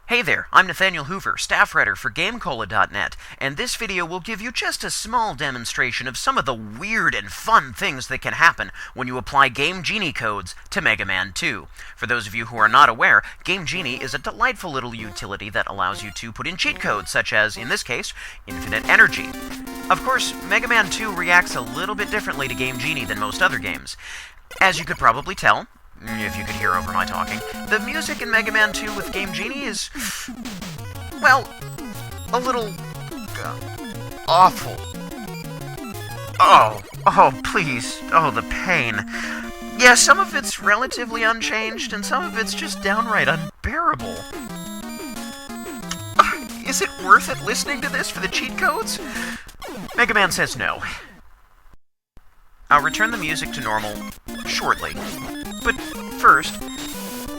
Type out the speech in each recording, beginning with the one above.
Hey there, I'm Nathaniel Hoover, staff writer for GameCola.net, and this video will give you just a small demonstration of some of the weird and fun things that can happen when you apply Game Genie codes to Mega Man 2. For those of you who are not aware, Game Genie is a delightful little utility that allows you to put in cheat codes, such as, in this case, infinite energy. Of course, Mega Man 2 reacts a little bit differently to Game Genie than most other games. As you could probably tell, if you could hear over my talking, the music in Mega Man 2 with Game Genie is, well, a little awful. Oh, please. Oh, the pain. Yeah, some of it's relatively unchanged, and some of it's just downright unbearable. Is it worth it listening to this for the cheat codes? Mega Man says no. I'll return the music to normal shortly. But first,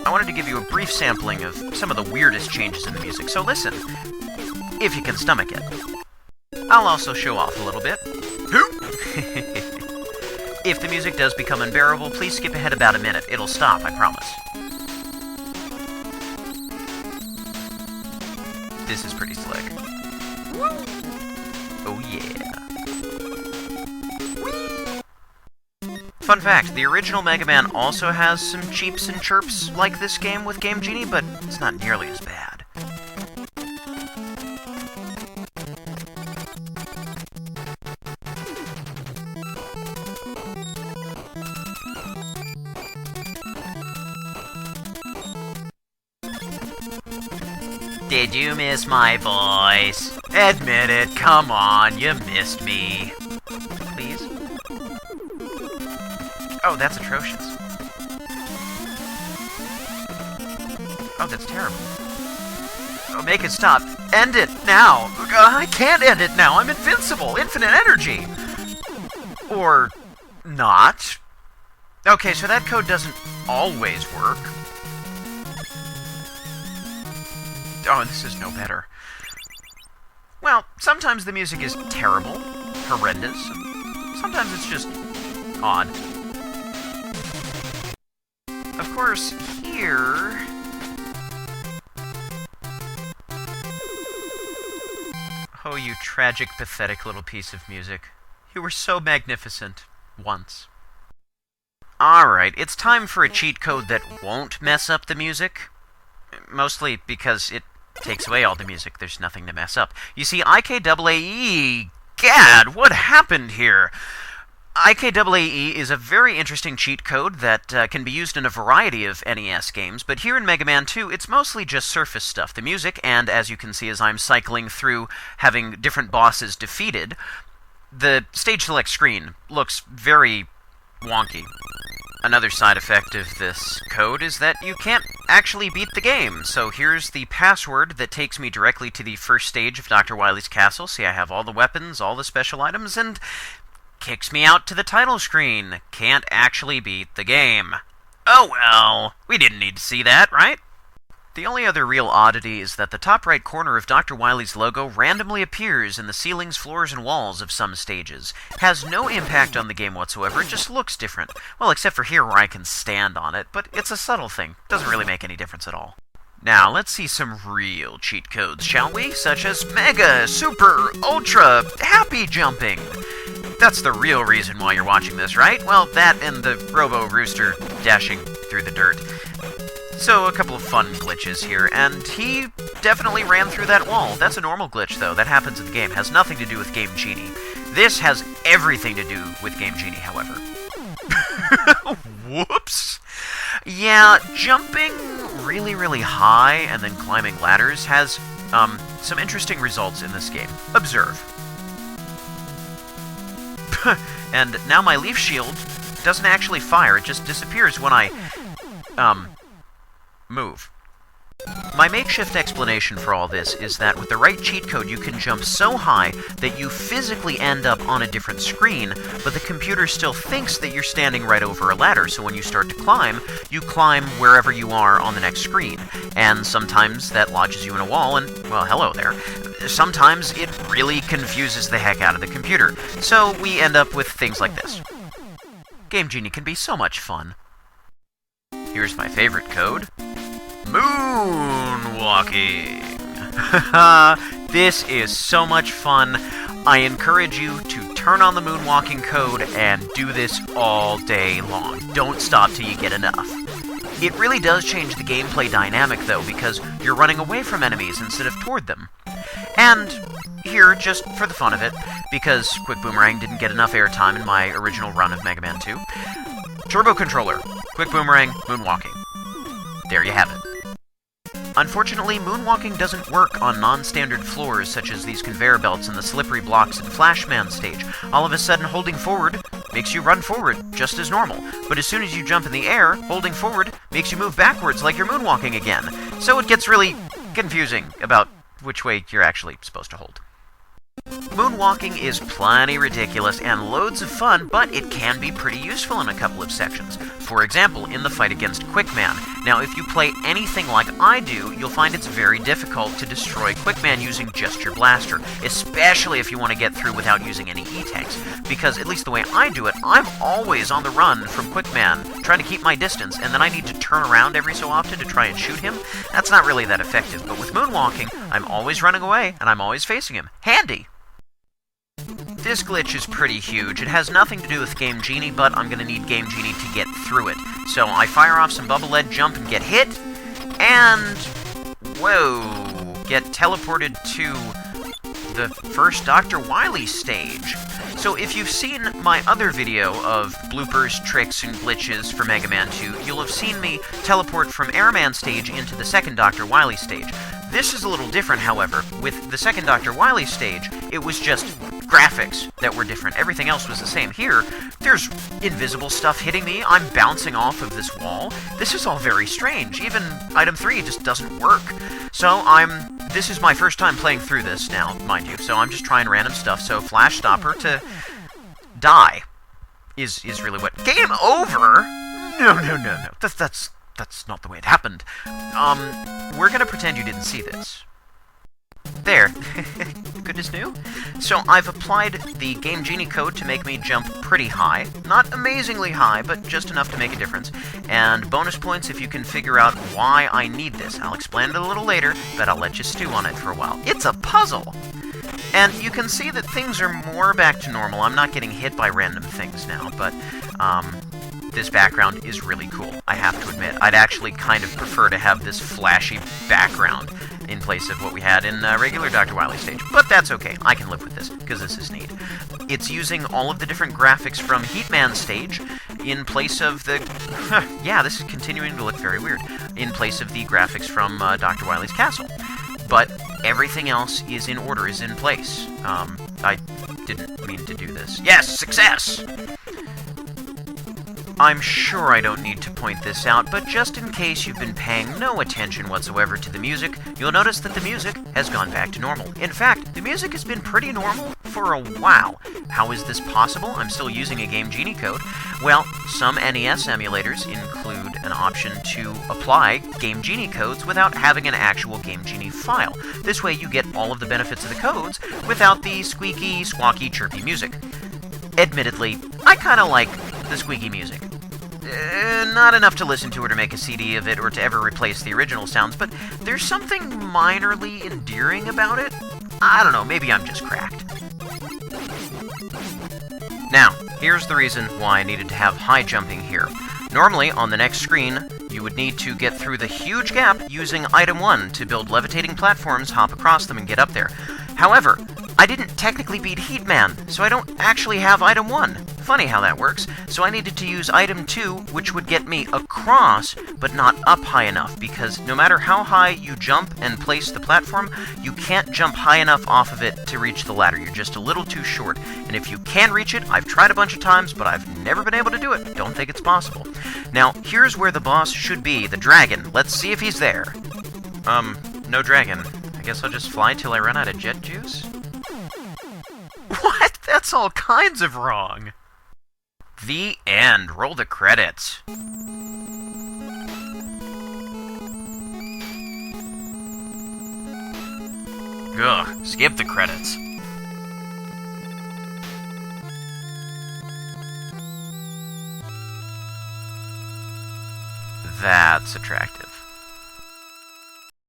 I wanted to give you a brief sampling of some of the weirdest changes in the music, so listen, if you can stomach it. I'll also show off a little bit. If the music does become unbearable, please skip ahead about a minute. It'll stop, I promise. This is pretty slick. Oh yeah. Fun fact, the original Mega Man also has some cheeps and chirps like this game with Game Genie, but it's not nearly as bad. Did you miss my voice? Admit it, come on, you missed me. Please? Oh, that's atrocious. Oh, that's terrible. Oh, make it stop. End it now. I can't end it now. I'm invincible. Infinite energy. Or not. Okay, so that code doesn't always work. Oh, this is no better. Well, sometimes the music is terrible, horrendous. Sometimes it's just odd. Of course, here... Oh, you tragic, pathetic little piece of music. You were so magnificent. Once. Alright, it's time for a cheat code that won't mess up the music. Mostly because it takes away all the music. There's nothing to mess up. You see, IKAAE... Gad, what happened here? IKAAE is a very interesting cheat code that can be used in a variety of NES games, but here in Mega Man 2, it's mostly just surface stuff. The music, and as you can see as I'm cycling through having different bosses defeated, the stage select screen looks very wonky. Another side effect of this code is that you can't actually beat the game, so here's the password that takes me directly to the first stage of Dr. Wily's castle. See, I have all the weapons, all the special items, and... kicks me out to the title screen. Can't actually beat the game. Oh well, we didn't need to see that, right? The only other real oddity is that the top right corner of Dr. Wily's logo randomly appears in the ceilings, floors, and walls of some stages. Has no impact on the game whatsoever, it just looks different. Well, except for here where I can stand on it, but it's a subtle thing. Doesn't really make any difference at all. Now, let's see some real cheat codes, shall we? Such as Mega, Super, Ultra, Happy Jumping. That's the real reason why you're watching this, right? Well, that and the Robo-Rooster dashing through the dirt. So, a couple of fun glitches here, and he definitely ran through that wall. That's a normal glitch, though. That happens in the game. Has nothing to do with Game Genie. This has everything to do with Game Genie, however. Whoops! Yeah, jumping really, really high and then climbing ladders has, some interesting results in this game. Observe. And now my leaf shield doesn't actually fire, it just disappears when I, move. My makeshift explanation for all this is that with the right cheat code you can jump so high that you physically end up on a different screen, but the computer still thinks that you're standing right over a ladder, so when you start to climb, you climb wherever you are on the next screen. And sometimes that lodges you in a wall, and, well, hello there. Sometimes it really confuses the heck out of the computer, so we end up with things like this. Game Genie can be so much fun. Here's my favorite code. moonwalking. This is so much fun. I encourage you to turn on the moonwalking code and do this all day long. Don't stop till you get enough. It really does change the gameplay dynamic, though, because you're running away from enemies instead of toward them. And here, just for the fun of it, because Quick Boomerang didn't get enough airtime in my original run of Mega Man 2, Turbo Controller, Quick Boomerang, Moonwalking. There you have it. Unfortunately, moonwalking doesn't work on non-standard floors such as these conveyor belts and the slippery blocks in Flashman stage. All of a sudden, holding forward makes you run forward, just as normal. But as soon as you jump in the air, holding forward makes you move backwards like you're moonwalking again. So it gets really confusing about which way you're actually supposed to hold. Moonwalking is plenty ridiculous and loads of fun, but it can be pretty useful in a couple of sections. For example, in the fight against Quickman. Now, if you play anything like I do, you'll find it's very difficult to destroy Quickman using just your blaster, especially if you want to get through without using any E-tanks, because at least the way I do it, I'm always on the run from Quickman, trying to keep my distance, and then I need to turn around every so often to try and shoot him. That's not really that effective, but with Moonwalking, I'm always running away, and I'm always facing him. Handy! This glitch is pretty huge. It has nothing to do with Game Genie, but I'm going to need Game Genie to get through it. So I fire off some bubble lead, jump, and get hit, and... whoa! Get teleported to the first Dr. Wily stage. So if you've seen my other video of bloopers, tricks, and glitches for Mega Man 2, you'll have seen me teleport from Airman stage into the second Dr. Wily stage. This is a little different, however. With the second Dr. Wily stage, it was just graphics that were different. Everything else was the same. Here, there's invisible stuff hitting me. I'm bouncing off of this wall. This is all very strange. Even item 3 just doesn't work. So this is my first time playing through this now, mind you. So I'm just trying random stuff. So Flash Stopper to die is really what... Game over? No. That's not the way it happened. We're gonna pretend you didn't see this. There. Goodness knew. So I've applied the Game Genie code to make me jump pretty high. Not amazingly high, but just enough to make a difference. And bonus points if you can figure out why I need this. I'll explain it a little later, but I'll let you stew on it for a while. It's a puzzle! And you can see that things are more back to normal. I'm not getting hit by random things now, but, this background is really cool, I have to admit. I'd actually kind of prefer to have this flashy background in place of what we had in regular Dr. Wily stage. But that's okay, I can live with this, because this is neat. It's using all of the different graphics from Heatman stage in place of the... yeah, this is continuing to look very weird. In place of the graphics from Dr. Wily's castle. But everything else is in order, is in place. I didn't mean to do this. Yes, success! I'm sure I don't need to point this out, but just in case you've been paying no attention whatsoever to the music, you'll notice that the music has gone back to normal. In fact, the music has been pretty normal for a while. How is this possible? I'm still using a Game Genie code. Well, some NES emulators include an option to apply Game Genie codes without having an actual Game Genie file. This way you get all of the benefits of the codes without the squeaky, squawky, chirpy music. Admittedly, I kinda like the squeaky music. Not enough to listen to or to make a CD of it or to ever replace the original sounds, but there's something minorly endearing about it. I don't know, maybe I'm just cracked. Now, here's the reason why I needed to have high jumping here. Normally, on the next screen, you would need to get through the huge gap using item 1 to build levitating platforms, hop across them, and get up there. However, I didn't technically beat Heatman, so I don't actually have item 1. Funny how that works. So I needed to use item 2, which would get me across, but not up high enough, because no matter how high you jump and place the platform, you can't jump high enough off of it to reach the ladder. You're just a little too short. And if you can reach it, I've tried a bunch of times, but I've never been able to do it. Don't think it's possible. Now, here's where the boss should be, the dragon. Let's see if he's there. No dragon. I guess I'll just fly till I run out of jet juice? What? That's all kinds of wrong. The end. Roll the credits. Ugh, skip the credits. That's attractive.